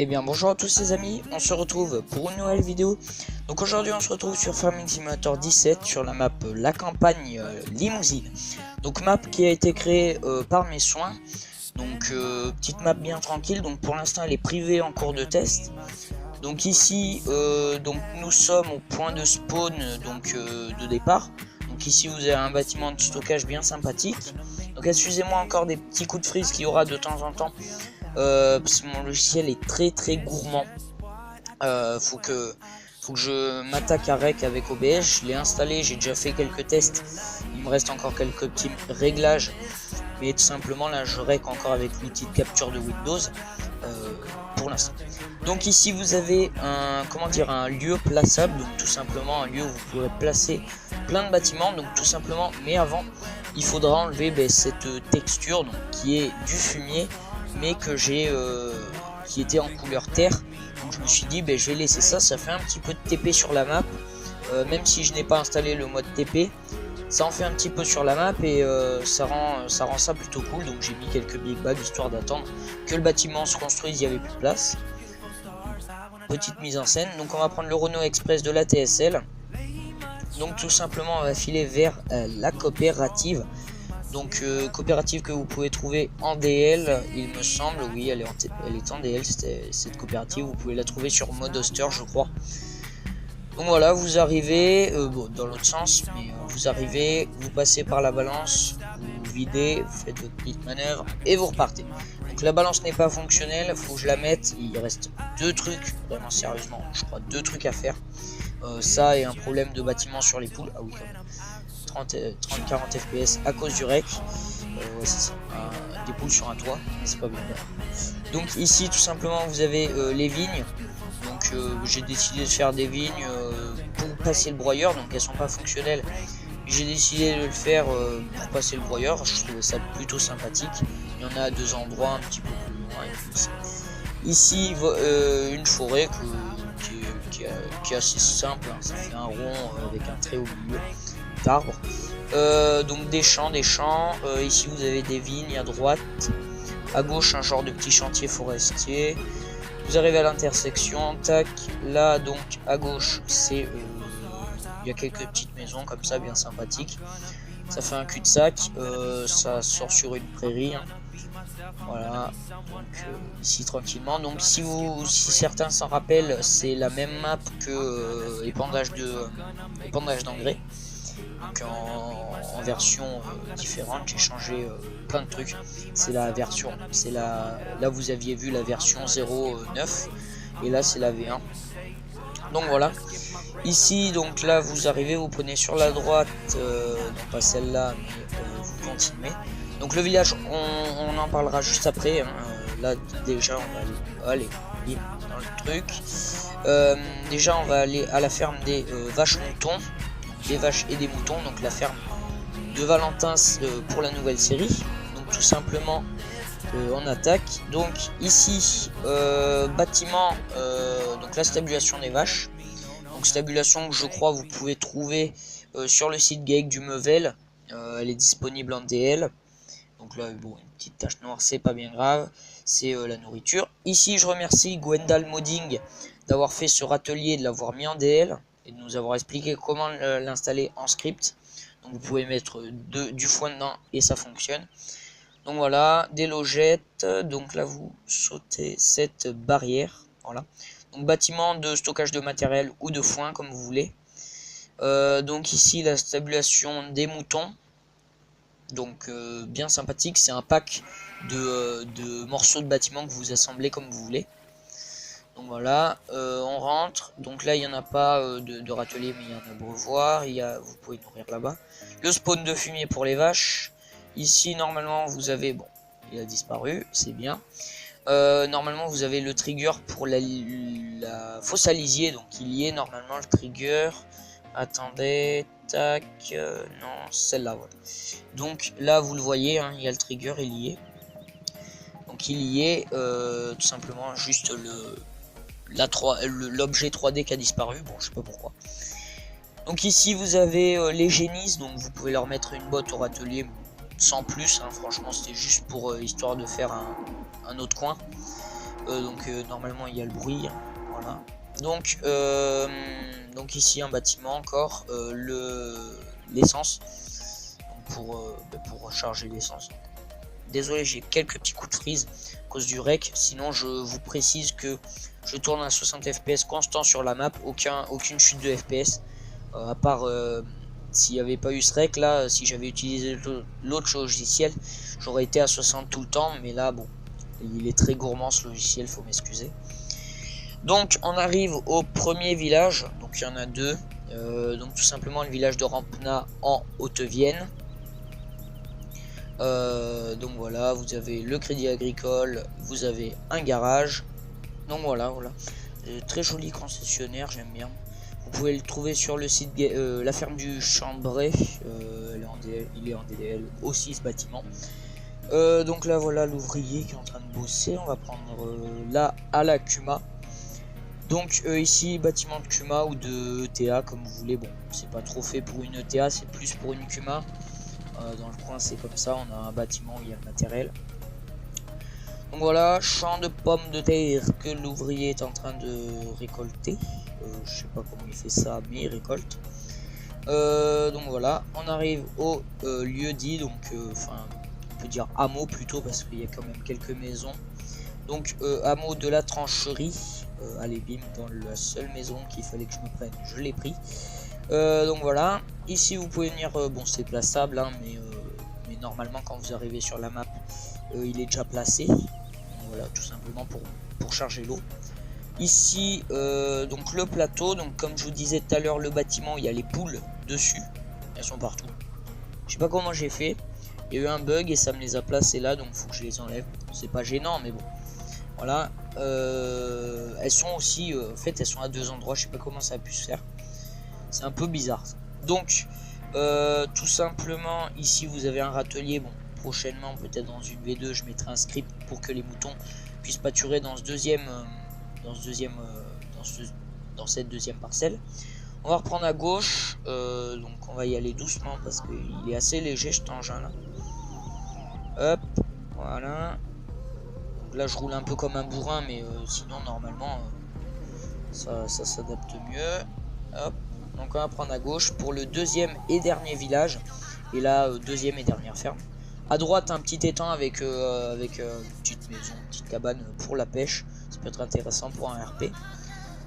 Eh bien bonjour à tous les amis, on se retrouve pour une nouvelle vidéo. Donc aujourd'hui on se retrouve sur Farming Simulator 17 sur la map La Campagne Limousine. Donc map qui a été créée par mes soins. Donc petite map bien tranquille, donc pour l'instant elle est privée en cours de test. Donc ici donc nous sommes au point de spawn de départ. Donc ici vous avez un bâtiment de stockage bien sympathique. Donc excusez-moi encore des petits coups de freeze qu'il y aura de temps en temps. Parce que mon logiciel est très gourmand. Faut que je m'attaque à Rec avec OBS. Je l'ai installé, j'ai déjà fait quelques tests. Il me reste encore quelques petits réglages. Mais tout simplement là je rec encore avec l'outil de capture de Windows pour l'instant. Donc ici vous avez un lieu plaçable, donc tout simplement un lieu où vous pourrez placer plein de bâtiments. Donc tout simplement, mais avant il faudra enlever cette texture donc, qui est du fumier, mais que j'ai qui était en couleur terre. Donc je me suis dit je vais laisser ça fait un petit peu de TP sur la map, même si je n'ai pas installé le mode TP, ça en fait un petit peu sur la map et ça rend ça plutôt cool. Donc j'ai mis quelques big bags histoire d'attendre que le bâtiment se construise, il n'y avait plus de place. Petite mise en scène, donc on va prendre le Renault Express de la TSL. Donc tout simplement on va filer vers la coopérative. Donc coopérative que vous pouvez trouver en DL, il me semble, oui elle est en DL cette coopérative, vous pouvez la trouver sur Modoster je crois. Donc voilà, vous arrivez, dans l'autre sens, mais vous arrivez, vous passez par la balance, vous videz, vous faites votre petite manœuvre et vous repartez. Donc la balance n'est pas fonctionnelle, il faut que je la mette, il reste deux trucs, vraiment sérieusement, je crois deux trucs à faire. Ça et un problème de bâtiment sur les poules, ah oui quand même. 30-40 fps à cause du rec, ouais, c'est ça, des poules sur un toit, c'est pas bien. Donc ici tout simplement vous avez les vignes. Donc j'ai décidé de faire des vignes pour passer le broyeur, donc elles sont pas fonctionnelles. J'ai décidé de le faire pour passer le broyeur, je trouvais ça plutôt sympathique. Il y en a à deux endroits un petit peu plus loin. Ici une forêt qui est assez simple, hein. Ça fait un rond avec un trait au milieu d'arbres. Donc des champs. Ici vous avez des vignes à droite, à gauche un genre de petit chantier forestier. Vous arrivez à l'intersection, tac, là donc à gauche c'est il y a quelques petites maisons comme ça bien sympathiques. Ça fait un cul-de-sac, ça sort sur une prairie, hein. Voilà, donc ici tranquillement. Donc si certains s'en rappellent, c'est la même map que épandage d'engrais. Donc en version différente, j'ai changé plein de trucs. C'est la version, là vous aviez vu la version 0.9 et là c'est la V1. Donc voilà. Ici donc là vous arrivez, vous prenez sur la droite, non pas celle-là, mais vous continuez. Donc le village, on en parlera juste après, hein. Là déjà on va aller dans le truc. Déjà on va aller à la ferme des vaches moutons. Des vaches et des moutons, donc la ferme de Valentin pour la nouvelle série. Donc tout simplement on attaque. Donc ici bâtiment, donc la stabulation des vaches. Donc stabulation que je crois vous pouvez trouver sur le site GAEC du Mevel. Elle est disponible en DL. Donc là bon, une petite tache noire, c'est pas bien grave, c'est la nourriture. Ici je remercie Gwendal Modding d'avoir fait ce râtelier, de l'avoir mis en DL et de nous avoir expliqué comment l'installer en script. Donc vous pouvez mettre du foin dedans et ça fonctionne. Donc voilà, des logettes. Donc là vous sautez cette barrière. Voilà. Donc bâtiment de stockage de matériel ou de foin comme vous voulez. Donc ici la stabulation des moutons. Donc bien sympathique, c'est un pack de morceaux de bâtiment que vous assemblez comme vous voulez. Donc voilà, on rentre. Donc là il n'y en a pas de râtelier, mais il y en a brevoir. Vous pouvez nourrir là-bas. Le spawn de fumier pour les vaches. Ici normalement vous avez, bon il a disparu, c'est bien. Normalement vous avez le trigger pour la fosse à lisier, donc il y est normalement le trigger. Attendez, tac, non, celle-là, voilà. Donc là vous le voyez, hein, il y a le trigger, il y est. Donc il y est, tout simplement juste l'objet 3D qui a disparu, bon je sais pas pourquoi. Donc ici vous avez les génisses, donc vous pouvez leur mettre une botte au râtelier sans plus, hein, franchement c'était juste pour histoire de faire un autre coin. Normalement il y a le bruit, hein, voilà. Donc ici un bâtiment encore, l'essence pour recharger l'essence. Désolé, j'ai quelques petits coups de freeze à cause du rec. Sinon, je vous précise que je tourne à 60 fps constant sur la map, aucune chute de fps. À part s'il n'y avait pas eu ce rec là, si j'avais utilisé l'autre logiciel, j'aurais été à 60 tout le temps. Mais là, bon, il est très gourmand ce logiciel, faut m'excuser. Donc, on arrive au premier village. Donc, il y en a deux. Donc, tout simplement le village de Rampna en Haute-Vienne. Donc voilà, vous avez le crédit agricole, vous avez un garage. Donc voilà. Très joli concessionnaire, j'aime bien. Vous pouvez le trouver sur le site la ferme du Chambray. Il est en DDL aussi ce bâtiment. Donc là voilà l'ouvrier qui est en train de bosser. On va prendre là à la Kuma. Donc ici bâtiment de Kuma ou de ETA comme vous voulez. Bon, c'est pas trop fait pour une ETA, c'est plus pour une Kuma. Dans le coin c'est comme ça, on a un bâtiment où il y a le matériel. Donc voilà, champ de pommes de terre que l'ouvrier est en train de récolter. Je sais pas comment il fait ça, mais il récolte. Donc voilà, on arrive au lieu dit, donc enfin on peut dire hameau plutôt parce qu'il y a quand même quelques maisons. Donc hameau de la trancherie. Allez bim, dans la seule maison qu'il fallait que je me prenne, je l'ai pris. Donc voilà, ici vous pouvez venir, bon c'est plaçable hein, mais normalement quand vous arrivez sur la map il est déjà placé. Donc, voilà, tout simplement pour charger l'eau. Ici donc le plateau, donc comme je vous disais tout à l'heure, le bâtiment, il y a les poules dessus, elles sont partout. Je sais pas comment j'ai fait, il y a eu un bug et ça me les a placées là, donc faut que je les enlève. C'est pas gênant mais bon. Voilà, elles sont aussi, en fait elles sont à deux endroits, je sais pas comment ça a pu se faire. C'est un peu bizarre. Donc, tout simplement, ici vous avez un râtelier. Bon, prochainement, peut-être dans une V2, je mettrai un script pour que les moutons puissent pâturer dans cette deuxième parcelle. On va reprendre à gauche. Donc, on va y aller doucement parce qu'il est assez léger cet engin là. Hop, voilà. Donc là, je roule un peu comme un bourrin, mais sinon, normalement, ça s'adapte mieux. Hop. Donc on va prendre à gauche pour le deuxième et dernier village. Et là, deuxième et dernière ferme. À droite, un petit étang avec une petite maison, une petite cabane pour la pêche. Ça peut être intéressant pour un RP.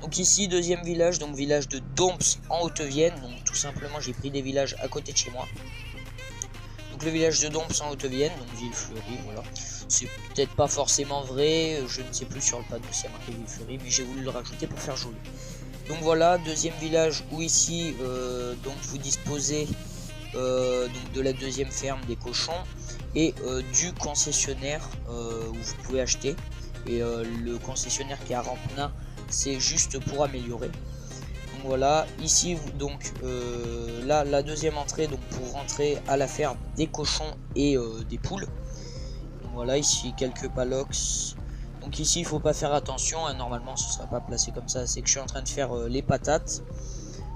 Donc ici, deuxième village, donc village de Domps en Haute-Vienne. Donc tout simplement, j'ai pris des villages à côté de chez moi. Donc le village de Domps en Haute-Vienne, donc Villefleurie, voilà. C'est peut-être pas forcément vrai, je ne sais plus sur le panneau s'il y a marqué Villefleurie, mais j'ai voulu le rajouter pour faire joli. Donc voilà, deuxième village où ici donc vous disposez donc de la deuxième ferme des cochons et du concessionnaire où vous pouvez acheter. Et le concessionnaire qui est à Rampna, c'est juste pour améliorer. Donc voilà, ici donc là la deuxième entrée donc pour rentrer à la ferme des cochons et des poules. Donc voilà, ici quelques palox. Donc ici il faut pas faire attention, hein, normalement ce sera pas placé comme ça, c'est que je suis en train de faire les patates,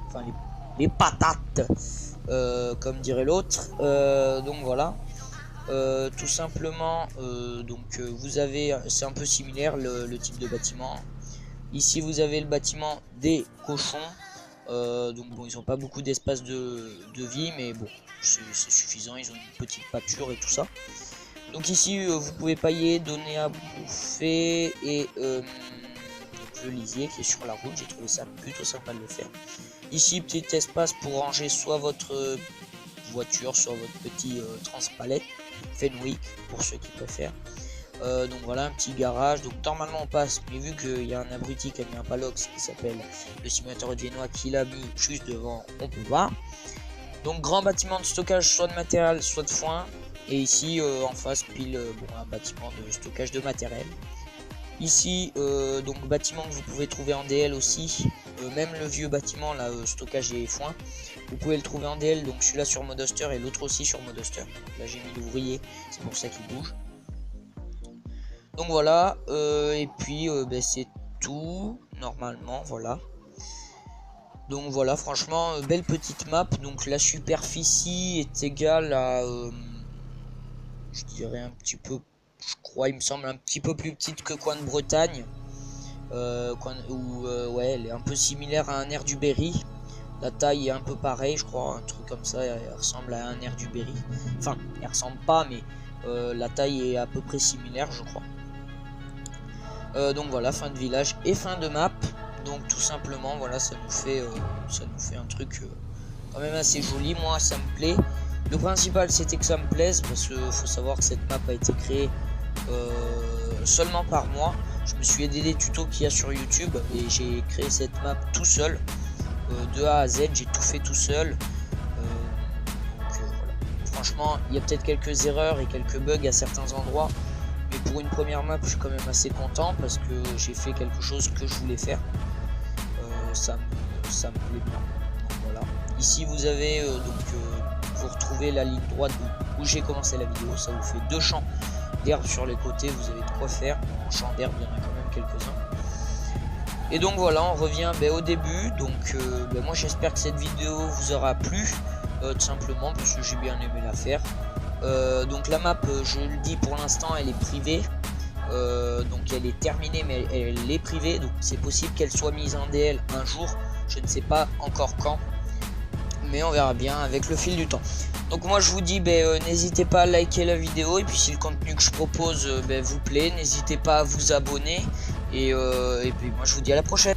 enfin les patates comme dirait l'autre. Donc voilà, tout simplement vous avez, c'est un peu similaire le type de bâtiment. Ici vous avez le bâtiment des cochons, donc bon ils ont pas beaucoup d'espace de vie, mais bon c'est suffisant, ils ont une petite pâture et tout ça. Donc ici vous pouvez pailler, donner à bouffer et donc le lisier qui est sur la route, j'ai trouvé ça plutôt sympa de le faire. Ici petit espace pour ranger soit votre voiture, soit votre petit transpalette, Fenwick pour ceux qui préfèrent. Donc voilà un petit garage, donc normalement on passe, mais vu qu'il y a un abruti qui a mis un palox qui s'appelle le simulateur viennois qui l'a mis juste devant, on peut voir. Donc grand bâtiment de stockage soit de matériel soit de foin. Et ici en face pile un bâtiment de stockage de matériel. Ici donc bâtiment que vous pouvez trouver en DL aussi, même le vieux bâtiment là stockage et foin, vous pouvez le trouver en DL, donc celui-là sur Modoster et l'autre aussi sur Modoster. Là j'ai mis l'ouvrier, c'est pour ça qu'il bouge. Donc voilà, et puis c'est tout normalement, voilà. Donc voilà, franchement belle petite map. Donc la superficie est égale à je dirais un petit peu, je crois, il me semble, un petit peu plus petite que Coin de Bretagne. Ouais, elle est un peu similaire à un air du Berry. La taille est un peu pareille, je crois, un truc comme ça, elle ressemble à un air du Berry. Enfin, elle ressemble pas, mais la taille est à peu près similaire, je crois. Donc voilà, fin de village et fin de map. Donc tout simplement, voilà, ça nous fait un truc quand même assez joli. Moi, ça me plaît. Le principal, c'était que ça me plaise, parce que faut savoir que cette map a été créée seulement par moi. Je me suis aidé des tutos qu'il y a sur YouTube et j'ai créé cette map tout seul, de A à Z. J'ai tout fait tout seul. Voilà. Franchement, il y a peut-être quelques erreurs et quelques bugs à certains endroits. Mais pour une première map, je suis quand même assez content parce que j'ai fait quelque chose que je voulais faire. Ça me plaît bien. Donc, voilà. Ici, vous avez vous retrouvez la ligne droite où j'ai commencé la vidéo. Ça vous fait 2 champs d'herbe sur les côtés. Vous avez de quoi faire. En champ d'herbe, il y en a quand même quelques-uns. Et donc voilà, on revient au début. Donc moi, j'espère que cette vidéo vous aura plu, tout simplement parce que j'ai bien aimé la faire. Donc la map, je le dis, pour l'instant elle est privée, donc elle est terminée, mais elle est privée, donc c'est possible qu'elle soit mise en DL un jour, je ne sais pas encore quand, mais on verra bien avec le fil du temps. Donc moi je vous dis, n'hésitez pas à liker la vidéo, et puis si le contenu que je propose vous plaît, n'hésitez pas à vous abonner, et puis moi je vous dis à la prochaine.